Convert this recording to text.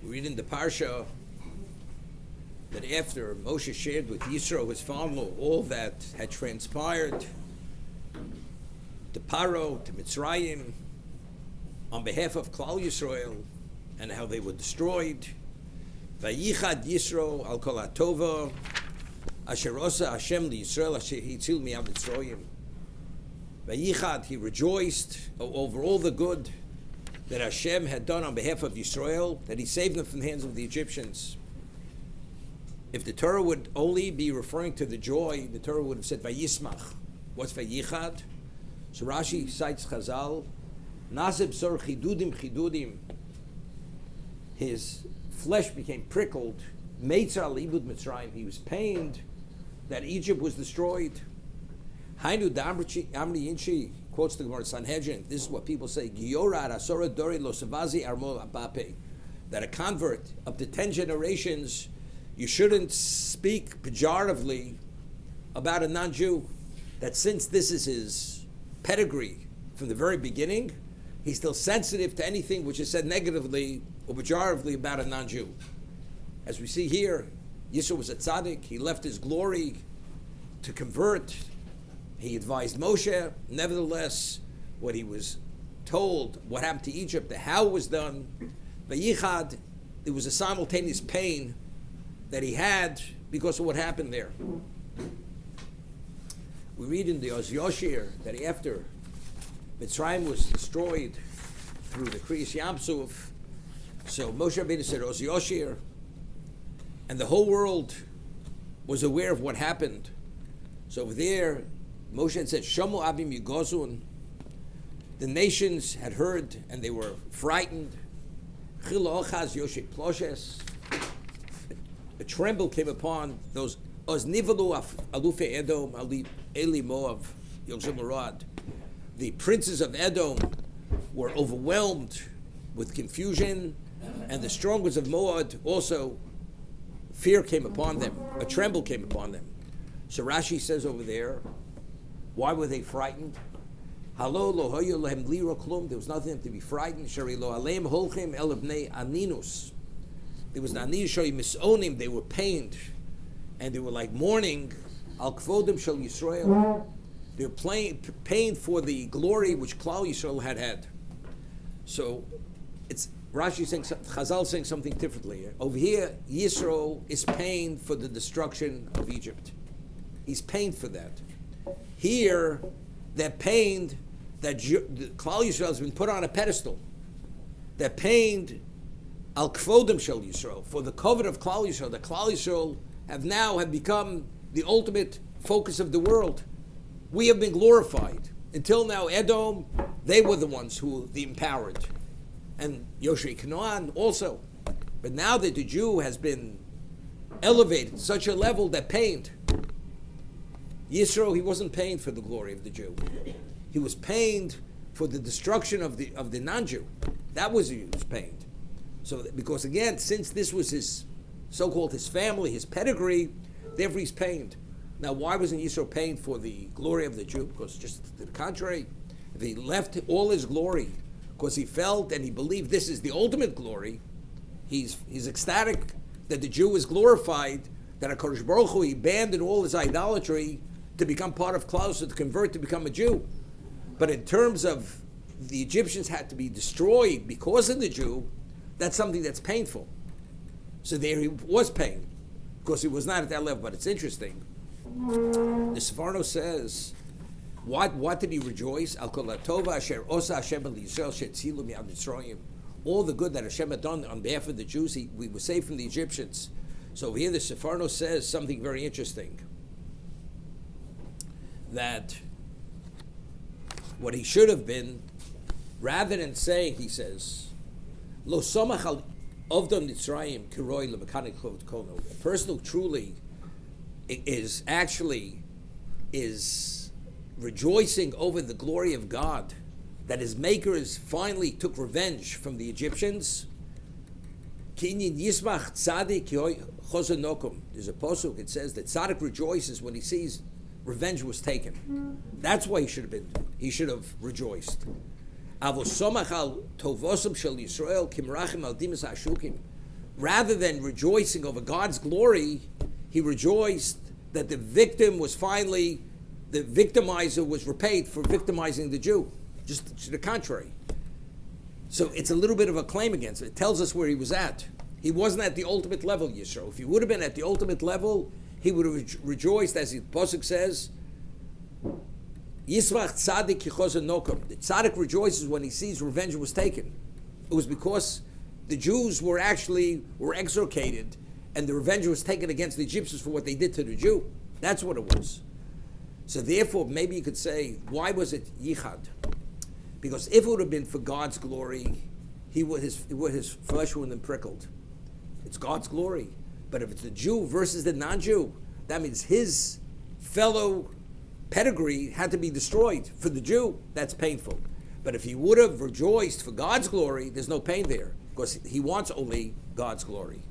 We read in the Parsha that after Moshe shared with Yisro, his father, all that had transpired to Paro, to Mitzrayim, on behalf of Klal Yisrael, and how they were destroyed. Vayichad Yisro al kol hatova asher osa Hashem li Yisrael asher hitzil mi'ad Mitzrayim. Vayichad, he rejoiced over all the good that Hashem had done on behalf of Yisrael, that he saved them from the hands of the Egyptians. If the Torah would only be referring to the joy, the Torah would have said Vayismach. What's Vayichad? So Rashi cites Chazal, Nasib sor chidudim. His flesh became prickled. Meitzar libud Mitzrayim. He was pained that Egypt was destroyed. Hainu Amri Inchi quotes the Gemara Sanhedrin. This is what people say: Giora Asora Dori Losavazi Armol Abape. That a convert up to 10 generations, you shouldn't speak pejoratively about a non-Jew. That since this is his pedigree from the very beginning, he's still sensitive to anything which is said negatively or pejoratively about a non-Jew. As we see here, Yisro was a tzaddik. He left his glory to convert. He advised Moshe. Nevertheless, what he was told, what happened to Egypt, the how was done, Vayichad, it was a simultaneous pain that he had because of what happened there. We read in the Oz Yoshir that after Mitzrayim was destroyed through the Kriyas Yamsuf, so Moshe Rabbeinu said Oz Yoshir, and the whole world was aware of what happened. So over there, Moshe had said, Shamu Abim Yigozun. The nations had heard and they were frightened. A tremble came upon those Oznivalu Alufe Edom, Eli Moav, Yogzim Arad. The princes of Edom were overwhelmed with confusion, and the strong ones of Moab also, fear came upon them, a tremble came upon them. So Rashi says over there, why were they frightened? There was nothing to be frightened. There was aninus, they were pained, and they were like mourning. Al kvodim shel Yisrael. They were pained for the glory which Klal Yisrael had. So it's Rashi saying, Chazal saying something differently. Over here, Yisro is pained for the destruction of Egypt. He's pained for that. Here, they're pained that Klal Yisrael has been put on a pedestal. They're pained al kvodim shel Yisrael, for the covet of Klal Yisrael. The Klal Yisrael have become the ultimate focus of the world. We have been glorified. Until now, Edom, they were the ones who were the empowered. And Yoshei Canaan also. But now that the Jew has been elevated to such a level that pained. Yisro, he wasn't pained for the glory of the Jew. He was pained for the destruction of the non-Jew. That was he was pained. So, because again, since this was his so-called his family, his pedigree, therefore he's pained. Now, why wasn't Yisro pained for the glory of the Jew? Because just to the contrary, if he left all his glory, because he felt and he believed this is the ultimate glory, he's ecstatic that the Jew is glorified, that HaKadosh Baruch Hu, he abandoned all his idolatry to become part of Klal, to convert to become a Jew. But in terms of the Egyptians had to be destroyed because of the Jew, that's something that's painful. So there he was pained, because he was not at that level. But it's interesting. The Sefarno says, what did he rejoice? Al kol hatova asher osa Hashem el Yisrael she'tzilu mi'ad Mitzrayim. All the good that Hashem had done on behalf of the Jews, we were saved from the Egyptians. So here the Sefarno says something very interesting. That what he should have been, rather than saying, he says, Lo somach al ovdom Mitzrayim kiroi lebekanik kono. A person who truly is rejoicing over the glory of God, that his makers finally took revenge from the Egyptians. Kinyin yismach tzadik chozanokum. There's a posuk, it says that tzaddik rejoices when he sees revenge was taken. That's why he should have rejoiced. Avosomach al tovosam shel Yisrael kimrachim al dimas hashukim. rather than rejoicing over God's glory, he rejoiced that the victim was finally, the victimizer was repaid for victimizing the Jew. Just to the contrary. So it's a little bit of a claim against it. It tells us where he was at. He wasn't at the ultimate level, Yisro. If he would have been at the ultimate level, he would have rejoiced, as the Pasuk says, Yisrach tzaddik yichos nokom. The tzaddik rejoices when he sees revenge was taken. It was because the Jews were extricated, and the revenge was taken against the Egyptians for what they did to the Jew. That's what it was. So therefore, maybe you could say, why was it yichad? Because if it would have been for God's glory, his flesh would have been prickled. It's God's glory. But if it's the Jew versus the non-Jew, that means his fellow pedigree had to be destroyed. For the Jew, that's painful. But if he would have rejoiced for God's glory, there's no pain there, because he wants only God's glory.